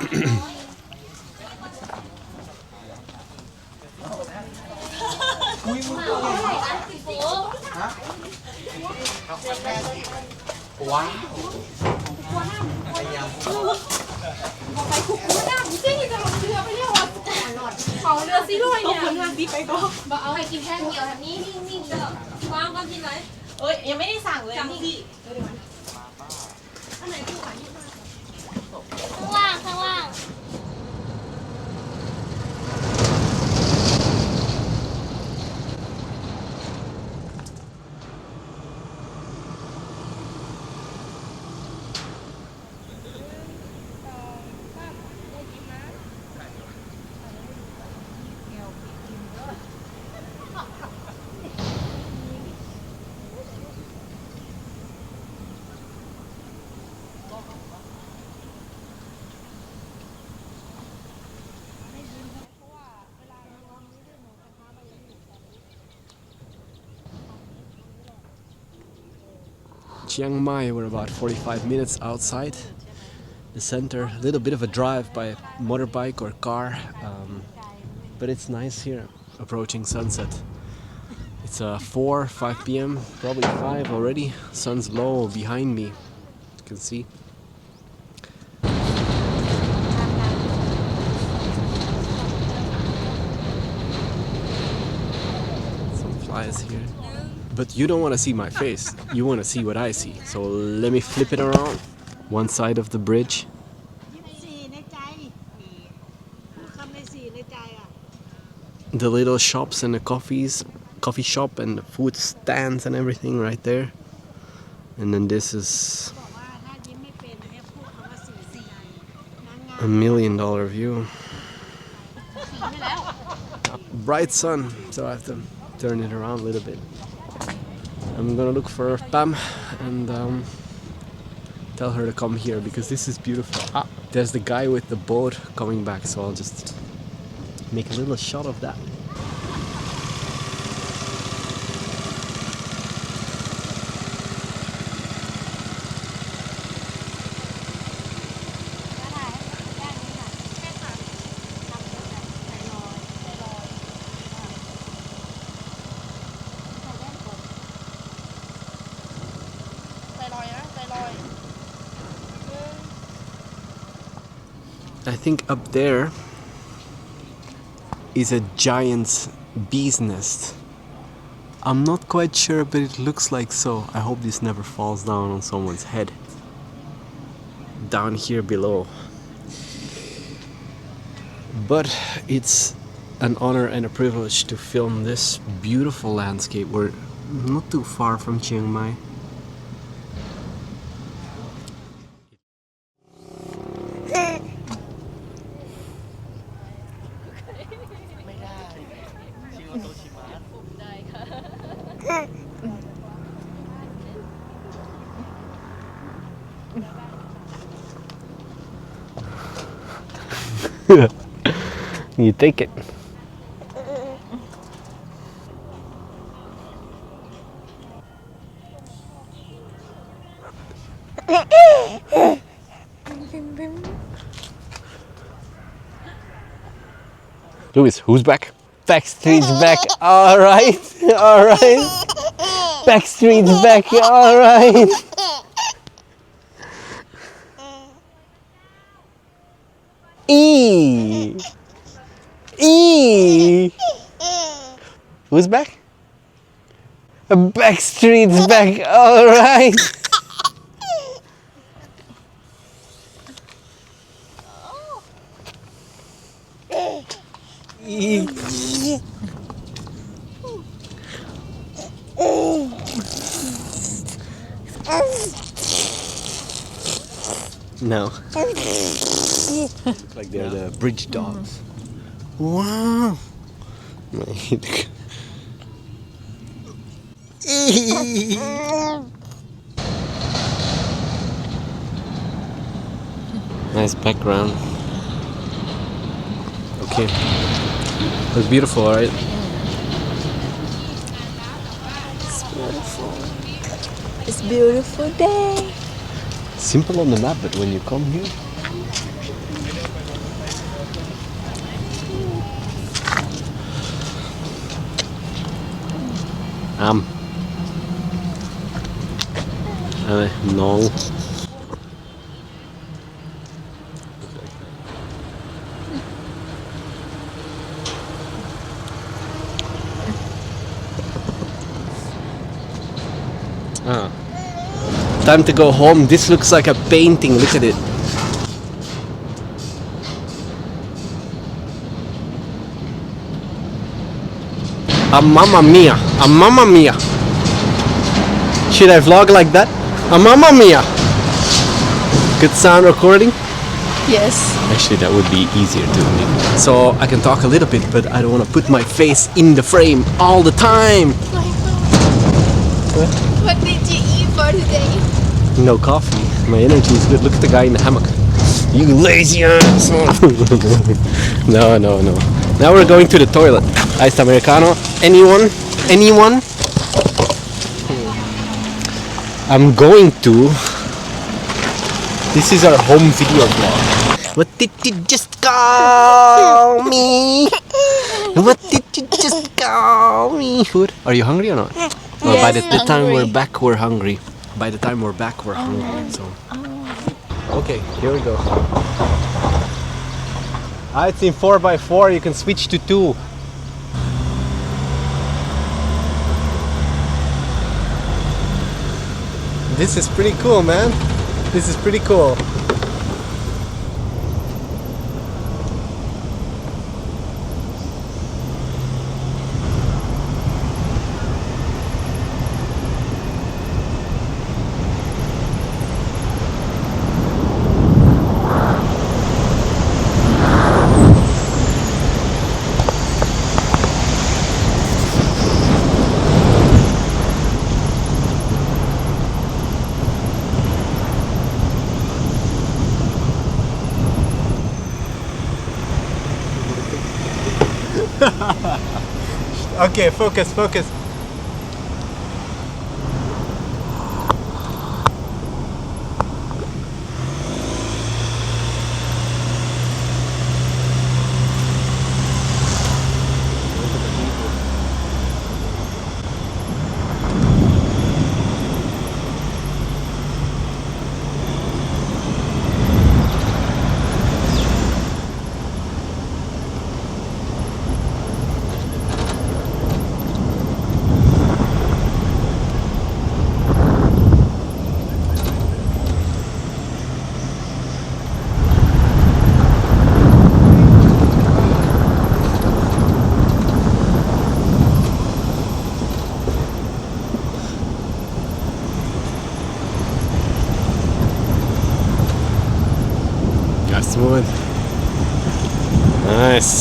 ว้าวไปคุกน้ำซิจะลงเรือไปเรียกว่าเขาเรือซิลอยเนี่ยคนงานดีไปก็บอกเอาให้กินแค่เดียวแบบนี้นี่เด้อวางความกินไหมยังไม่ได้สั่งเลยนี่อันไหนคือขายที่มาข้างล่างChiang Mai, we're about 45 minutes outside the center. A little bit of a drive by motorbike or car, but it's nice here, approaching sunset. It's 4-5 p.m., probably 5 already. Sun's low behind me, you can see. Some flies here. But you don't want to see my face, you want to see what I see. So let me flip it around. One side of the bridge. The little shops and the coffee shop and the food stands and everything right there. And then this is $1 million view. Bright sun, so I have to turn it around a little bit. I'm gonna look for Pam and tell her to come here because this is beautiful. There's the guy with the boat coming back, so I'll just make a little shot of that. I think up there is a giant bee's nest. I'm not quite sure, but it looks like so. I hope this never falls down on someone's head. Down here below. But it's an honor and a privilege to film this beautiful landscape. We're not too far from Chiang Mai. You take it. Louis, who's back? Backstreet's back. All right. All right. Backstreet's back. All right. E. Who's back? Backstreet's back. All right. No. Look like they're the bridge dogs. Wow. Nice background. Okay. Looks beautiful, right? It's beautiful. It's a beautiful day. Simple on the map, but when you come here, อะไรน้อง Time to go home. This looks like a painting. Look at it. A mamma mia. A mamma mia. Should I vlog like that? A mamma mia. Good sound recording? Yes. Actually, that would be easier to me. So I can talk a little bit, but I don't want to put my face in the frame all the time. What did you eat for today? No coffee. My energy is good. Look at the guy in the hammock. You lazy ass. No. Now we're going to the toilet. Iced Americano. Anyone? I'm going to. This is our home video vlog. What did you just call me? What did you just call me? Food? Are you hungry or not? Or by the time we're back, we're hungry. By the time we're back, we're hungry. So. Okay, here we go. It's in 4x4. You can switch to 2. This is pretty cool, man. This is pretty cool. Okay, focus. Smooth. Nice.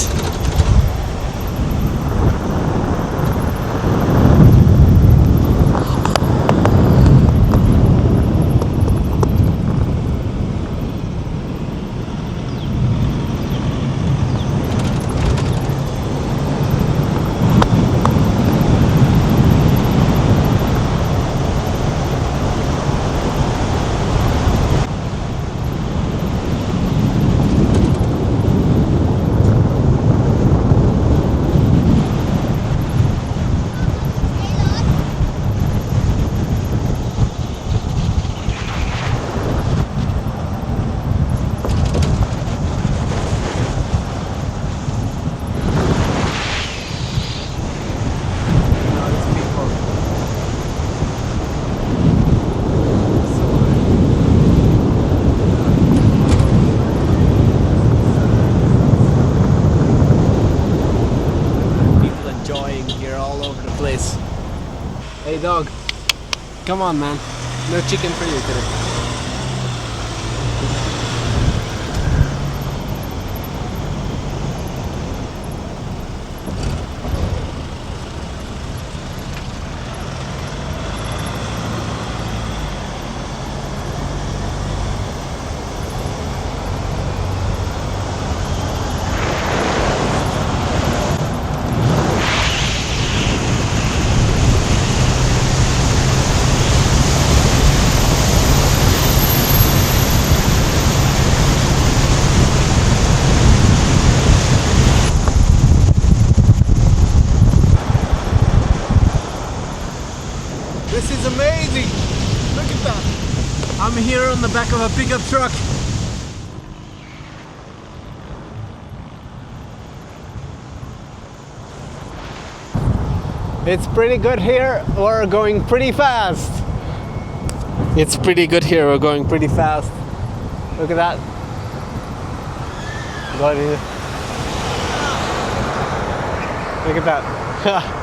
Hey dog, come on man, no chicken for you today. is amazing. Look at that. I'm here on the back of a pickup truck. It's pretty good here. We're going pretty fast. It's pretty good here. We're going pretty fast. Look at that. Look at that.